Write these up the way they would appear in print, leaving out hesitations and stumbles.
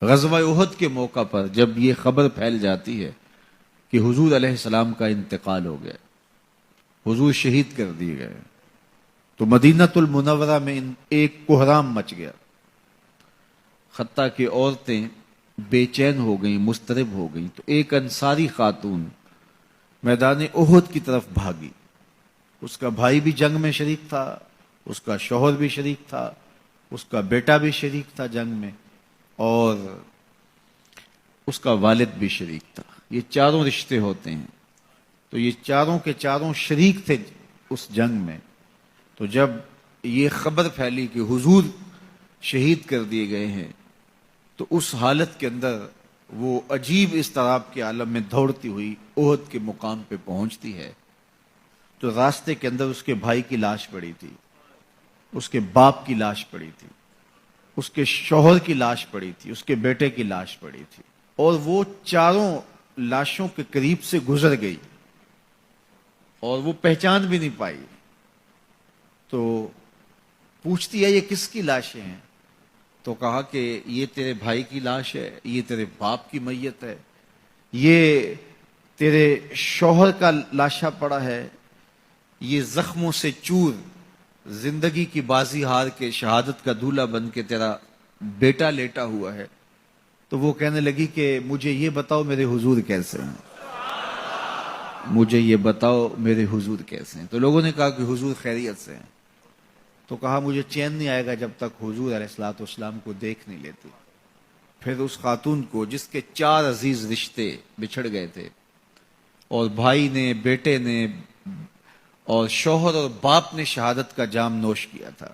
غزوہ احد کے موقع پر جب یہ خبر پھیل جاتی ہے کہ حضور علیہ السلام کا انتقال ہو گیا، حضور شہید کر دیے گئے، تو مدینہ المنورہ میں ایک کوہرام مچ گیا، حتیٰ کہ عورتیں بے چین ہو گئیں، مضطرب ہو گئیں۔ تو ایک انصاری خاتون میدان احد کی طرف بھاگی، اس کا بھائی بھی جنگ میں شریک تھا، اس کا شوہر بھی شریک تھا، اس کا بیٹا بھی شریک تھا جنگ میں، اور اس کا والد بھی شریک تھا۔ یہ چاروں رشتے ہوتے ہیں، تو یہ چاروں کے چاروں شریک تھے اس جنگ میں۔ تو جب یہ خبر پھیلی کہ حضور شہید کر دیے گئے ہیں، تو اس حالت کے اندر وہ عجیب اضطراب کے عالم میں دوڑتی ہوئی احد کے مقام پہ پہنچتی ہے، تو راستے کے اندر اس کے بھائی کی لاش پڑی تھی، اس کے باپ کی لاش پڑی تھی، اس کے شوہر کی لاش پڑی تھی، اس کے بیٹے کی لاش پڑی تھی، اور وہ چاروں لاشوں کے قریب سے گزر گئی اور وہ پہچان بھی نہیں پائی۔ تو پوچھتی ہے یہ کس کی لاشیں ہیں؟ تو کہا کہ یہ تیرے بھائی کی لاش ہے، یہ تیرے باپ کی میت ہے، یہ تیرے شوہر کا لاشا پڑا ہے، یہ زخموں سے چور زندگی کی بازی ہار کے شہادت کا دولہا بن کے تیرا بیٹا لیٹا ہوا ہے۔ تو وہ کہنے لگی کہ مجھے یہ بتاؤ میرے حضور کیسے ہیں، مجھے یہ بتاؤ میرے حضور کیسے ہیں۔ تو لوگوں نے کہا کہ حضور خیریت سے ہیں۔ تو کہا مجھے چین نہیں آئے گا جب تک حضور علیہ الصلوۃ والسلام کو دیکھ نہیں لیتی۔ پھر اس خاتون کو جس کے 4 عزیز رشتے بچھڑ گئے تھے، اور بھائی نے، بیٹے نے، اور شوہر اور باپ نے شہادت کا جام نوش کیا تھا،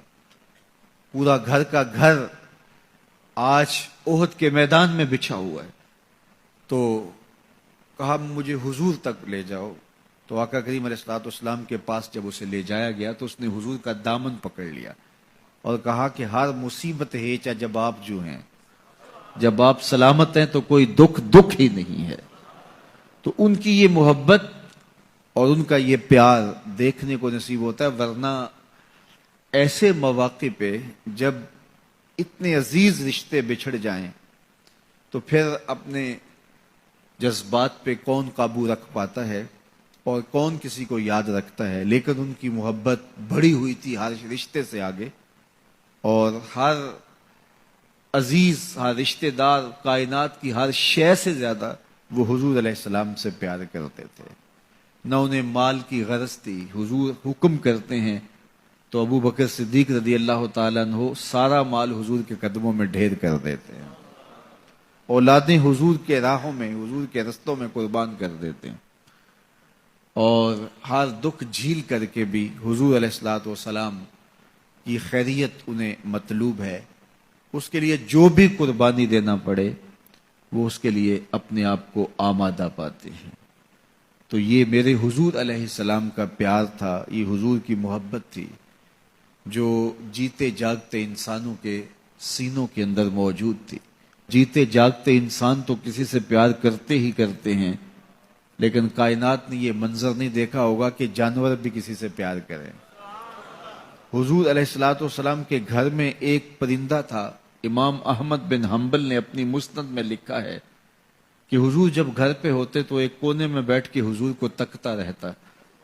پورا گھر کا گھر آج احد کے میدان میں بچھا ہوا ہے، تو کہا مجھے حضور تک لے جاؤ۔ تو آقا کریم علیہ الصلوۃ والسلام کے پاس جب اسے لے جایا گیا تو اس نے حضور کا دامن پکڑ لیا اور کہا کہ ہر مصیبت ہے چا جب آپ جو ہیں، جب آپ سلامت ہیں تو کوئی دکھ ہی نہیں ہے۔ تو ان کی یہ محبت اور ان کا یہ پیار دیکھنے کو نصیب ہوتا ہے، ورنہ ایسے مواقع پہ جب اتنے عزیز رشتے بچھڑ جائیں تو پھر اپنے جذبات پہ کون قابو رکھ پاتا ہے اور کون کسی کو یاد رکھتا ہے۔ لیکن ان کی محبت بڑھی ہوئی تھی ہر رشتے سے آگے، اور ہر عزیز، ہر رشتے دار، کائنات کی ہر شے سے زیادہ وہ حضور علیہ السلام سے پیار کرتے تھے۔ نہ انہیں مال کی غرض تھی۔ حضور حکم کرتے ہیں تو ابو بکر صدیق رضی اللہ تعالیٰ عنہ سارا مال حضور کے قدموں میں ڈھیر کر دیتے ہیں، اولادیں حضور کے راہوں میں، حضور کے رستوں میں قربان کر دیتے ہیں، اور ہر دکھ جھیل کر کے بھی حضور علیہ الصلوۃ والسلام کی خیریت انہیں مطلوب ہے۔ اس کے لیے جو بھی قربانی دینا پڑے وہ اس کے لیے اپنے آپ کو آمادہ پاتے ہیں۔ تو یہ میرے حضور علیہ السلام کا پیار تھا، یہ حضور کی محبت تھی جو جیتے جاگتے انسانوں کے سینوں کے اندر موجود تھی۔ جیتے جاگتے انسان تو کسی سے پیار کرتے ہی کرتے ہیں، لیکن کائنات نے یہ منظر نہیں دیکھا ہوگا کہ جانور بھی کسی سے پیار کریں۔ حضور علیہ الصلوۃ والسلام کے گھر میں ایک پرندہ تھا۔ امام احمد بن حنبل نے اپنی مسند میں لکھا ہے کہ حضور جب گھر پہ ہوتے تو ایک کونے میں بیٹھ کے حضور کو تکتا رہتا،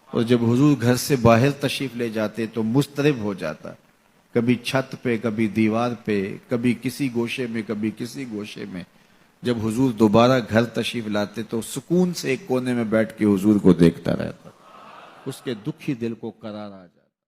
اور جب حضور گھر سے باہر تشریف لے جاتے تو مضطرب ہو جاتا، کبھی چھت پہ، کبھی دیوار پہ، کبھی کسی گوشے میں، کبھی کسی گوشے میں۔ جب حضور دوبارہ گھر تشریف لاتے تو سکون سے ایک کونے میں بیٹھ کے حضور کو دیکھتا رہتا، اس کے دکھی دل کو قرار آ جاتا۔